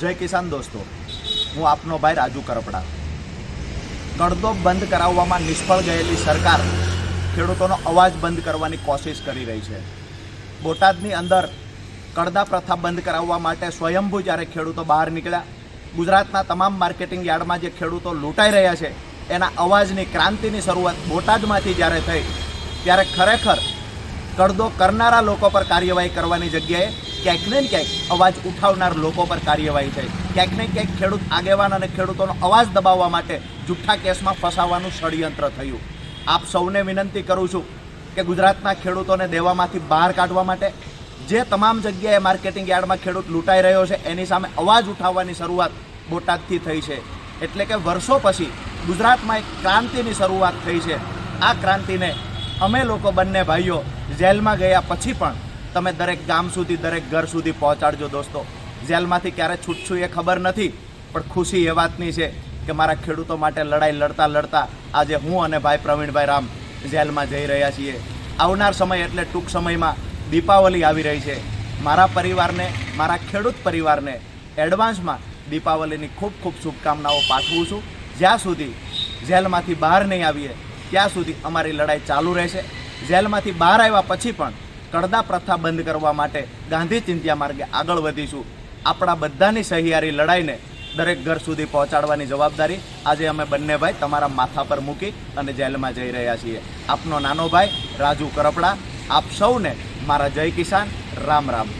જય કિસાન દોસ્તો, હું આપનો ભાઈ રાજુ કરપડા। કડદો બંધ કરાવવામાં નિષ્ફળ ગયેલી સરકાર ખેડૂતોનો અવાજ બંધ કરવાની કોશિશ કરી રહી છે। બોટાદની અંદર કડદા પ્રથા બંધ કરાવવા માટે સ્વયંભૂ જ્યારે ખેડૂતો બહાર નીકળ્યા, ગુજરાતના તમામ માર્કેટિંગ યાર્ડમાં જે ખેડૂતો લૂંટાઈ રહ્યા છે એના અવાજની ક્રાંતિની શરૂઆત બોટાદમાંથી જ્યારે થઈ, ત્યારે ખરેખર કડદો કરનારા લોકો પર કાર્યવાહી કરવાની જગ્યાએ ક્યાંક ને ક્યાંક અવાજ ઉઠાવનાર લોકો પર કાર્યવાહી થઈ। ક્યાંક ને ક્યાંક ખેડૂત આગેવાન અને ખેડૂતોનો અવાજ દબાવવા માટે જૂઠ્ઠા કેસમાં ફસાવાનું ષડયંત્ર થયું। આપ સૌને વિનંતી કરું છું કે ગુજરાતના ખેડૂતોને દેવામાંથી બહાર કાઢવા માટે જે તમામ જગ્યાએ માર્કેટિંગ યાર્ડમાં ખેડૂત લૂંટાઈ રહ્યો છે એની સામે અવાજ ઉઠાવવાની શરૂઆત બોટાદથી થઈ છે। એટલે કે વર્ષો પછી ગુજરાતમાં એક ક્રાંતિની શરૂઆત થઈ છે। આ ક્રાંતિને અમે લોકો બંને ભાઈઓ જેલમાં ગયા પછી પણ તમે દરેક ગામ સુધી, દરેક ઘર સુધી પહોંચાડજો દોસ્તો। જેલમાંથી ક્યારે છૂટશું એ ખબર નથી, પણ ખુશી એ વાતની છે કે મારા ખેડૂતો માટે લડાઈ લડતા લડતા આજે હું અને ભાઈ પ્રવીણભાઈ રામ જેલમાં જઈ રહ્યા છીએ। આવનાર સમય એટલે ટૂંક સમયમાં દીપાવલી આવી રહી છે। મારા પરિવારને, મારા ખેડૂત પરિવારને એડવાન્સમાં દીપાવલીની ખૂબ ખૂબ શુભકામનાઓ પાઠવું છું। જ્યાં સુધી જેલમાંથી બહાર નહીં આવીએ ત્યાં સુધી અમારી લડાઈ ચાલુ રહેશે। જેલમાંથી બહાર આવ્યા પછી પણ કડદા પ્રથા બંધ કરવા માટે ગાંધી ચિંધ્યા માર્ગે આગળ વધીશું। આપણા બધાની સહિયારી લડાઈને દરેક ઘર સુધી પહોંચાડવાની જવાબદારી આજે અમે બંને ભાઈ તમારા માથા પર મૂકી અને જેલમાં જઈ રહ્યા છીએ। આપનો નાનો ભાઈ રાજુ કરપડા। આપ સૌને મારા જય કિસાન, રામ રામ।